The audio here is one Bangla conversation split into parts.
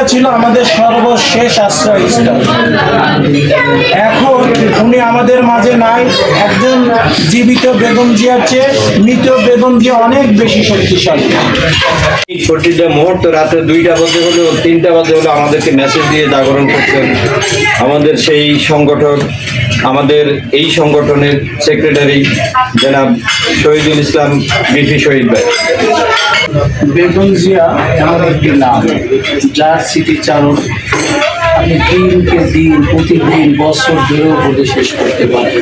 ছিল আমাদের সর্বশেষ আশ্রয়স্থল। এখন উনি আমাদের মাঝে নাই। একজন জীবিত বেগম জিয়ার চেয়ে মৃত বেগম জিয়া অনেক বেশি শক্তিশালী। প্রতিটা মুহূর্ত রাতে 2টা বাজে হলেও 3টা বাজে হলেও আমাদেরকে মেসেজ দিয়ে জাগরণ করতেন। আমাদের সেই সংগঠক, আমাদের এই সংগঠনের সেক্রেটারি জনাব শহীদুল ইসলাম বিপি শহীদ ভাই। বেগম জিয়া এমন একটি নাম যার স্মৃতিচারণ আমি দিনকে দিন প্রতিদিন বছর ধরেও বলে শেষ করতে পারি।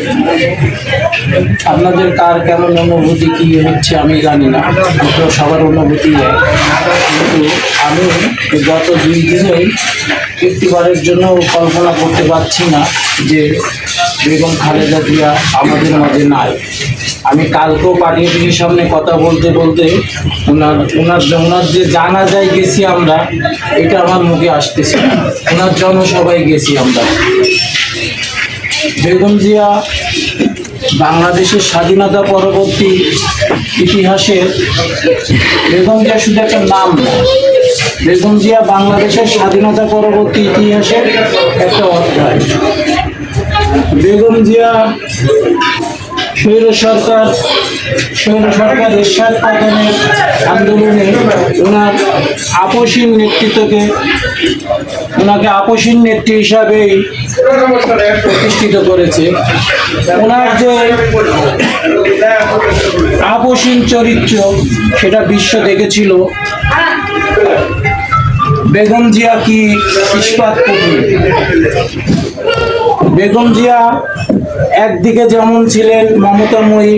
আপনাদের কার কেমন অনুভূতি কি হচ্ছে আমি জানি না, আপনার সবার অনুভূতি এক। কিন্তু আমি গত 2 দিনেই একটিবারের জন্য কল্পনা করতে পারছি না যে বেগম খালেদা জিয়া আমাদের মাঝে নাই। আমি কালকেও পার্টি অফিসের সামনে কথা বলতে বলতে ওনার যে জানাজায় গেছি আমরা, এটা আমার মুখে আসতেছে। ওনার জনসভায় গেছি আমরা। বেগম জিয়া বাংলাদেশের স্বাধীনতা পরবর্তী ইতিহাসে বেগম জিয়া শুধু একটা নাম না, বেগম জিয়া বাংলাদেশের স্বাধীনতা পরবর্তী ইতিহাসের একটা অধ্যায়। বেগম জিয়া স্বৈর সরকার এরশাদ পতনের আন্দোলনে ওনার ওনাকে আপসীন নেত্রী হিসাবেই প্রতিষ্ঠিত করেছে। ওনার যে আপসীন চরিত্র সেটা বিশ্ব দেখেছিল। বেগম জিয়া কি ইস্পাত কবি। বেগম জিয়া একদিকে যেমন ছিলেন মমতাময়ী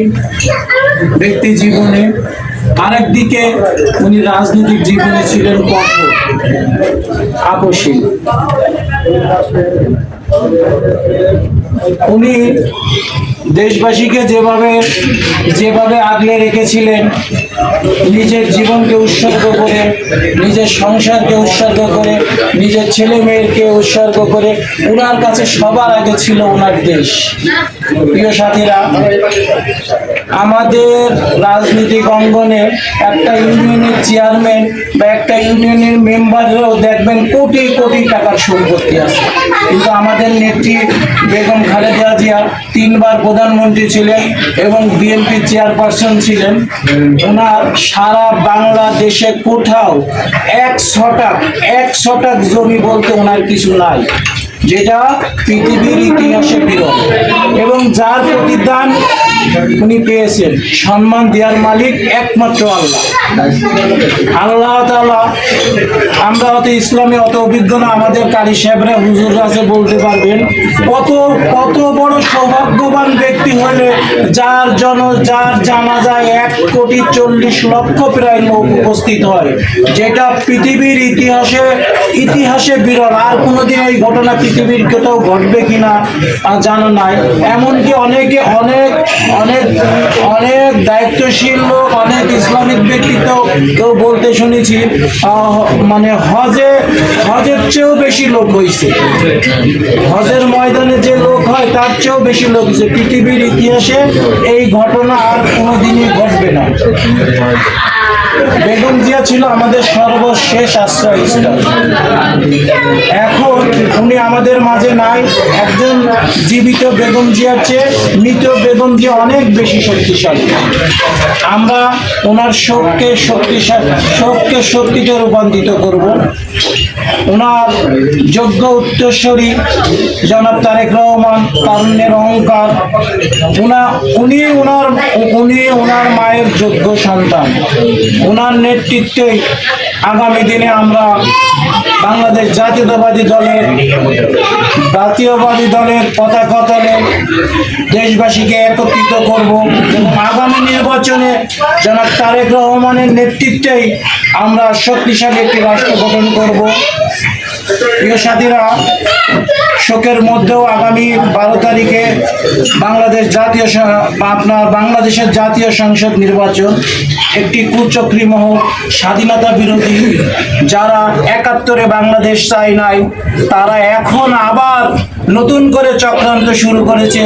ব্যক্তি জীবনে, আরেকদিকে উনি রাজনৈতিক জীবনে ছিলেন কঠোর আপসীন। উনি দেশবাসীকে যেভাবে আগলে রেখেছিলেন, নিজের জীবনকে উৎসর্গ করে, নিজের সংসারকে উৎসর্গ করে, নিজের ছেলে মেয়েকে উৎসর্গ করে, ওনার কাছে সবার আগে ছিল ওনার দেশ। প্রিয় সাথীরা, আমাদের রাজনৈতিক অঙ্গনে একটা ইউনিয়নের চেয়ারম্যান বা একটা ইউনিয়নের মেম্বাররাও দেখবেন কোটি কোটি টাকার সম্পত্তি আছে, কিন্তু আমাদের নেত্রী বেগম খালেদা জিয়া 3 বার প্রধানমন্ত্রী ছিলেন এবং বিএনপি চেয়ারপারসন ছিলেন। ওনার সারা বাংলাদেশে কোথাও 1 শতক জমি বলতে ওনার কিছু নাই, যেটা পৃথিবীর ইতিহাসে বিরল। এবং যার প্রতিদান উনি পেয়েছেন, সম্মান দেওয়ার মালিক একমাত্র আল্লাহ তাআলা। আমরা অত ইসলামে অত অভিজ্ঞ না, আমাদের কারি সাহেবরা হুজুররা আছে বলতে পারবেন কত বড় সৌভাগ্যবান ব্যক্তি হলে যার জানাজায় 1,40,00,000 প্রায় লোক উপস্থিত হয়, যেটা পৃথিবীর ইতিহাসে বিরল। আর কোনোদিন এই ঘটনা পৃথিবীর কোথাও ঘটবে কিনা জানা নাই। এমনকি অনেক দায়িত্বশীল লোক, অনেক ইসলামিক ব্যক্তিত্ব কেউ বলতে শুনেছি, মানে হজের চেয়েও বেশি লোক হয়েছে, হজের ময়দানে যে লোক হয় তার চেয়েও বেশি লোক হয়েছে। পৃথিবীর ইতিহাসে এই ঘটনা আর কোনোদিনই ঘটবে না। বেগম জিয়া ছিল আমাদের সর্বশেষ আশ্রয়স্থল। এখন উনি আমাদের মাঝে নাই। একজন জীবিত বেগম জিয়ার চেয়ে মৃত বেগম জিয়া অনেক বেশি শক্তিশালী। আমরা ওনার শোককে শক্তিতে রূপান্তরিত করব। ওনার যোগ্য উত্তরসূরি জনাব তারেক রহমান, তারুণ্যের অহংকার, উনি ওনার মায়ের যোগ্য সন্তান। ওনার নেতৃত্বে আগামী দিনে আমরা বাংলাদেশ জাতীয়তাবাদী দলের পতাকা তলে দেশবাসীকে একত্রিত করব এবং আগামী নির্বাচনে জনাব তারেক রহমানের নেতৃত্বেই আমরা শক্তিশালী একটি রাষ্ট্র গঠন করব। প্রিয় সাথীরা, শোকের মধ্যেও আগামী 12 তারিখে বাংলাদেশের জাতীয় সংসদ নির্বাচন। একটি কুচক্রী মহল, স্বাধীনতা বিরোধী যারা 71-এ বাংলাদেশ চায় নাই, তারা এখন আবার নতুন করে চক্রান্ত শুরু করেছে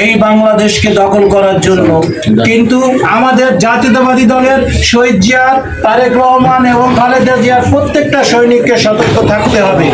এই বাংলাদেশকে দখল করার জন্য। কিন্তু আমাদের জাতীয়তাবাদী দলের শহীদ জিয়া, তারেক রহমান এবং খালেদা জিয়ার প্রত্যেকটা সৈনিককে সতর্ক থাকতে হবে।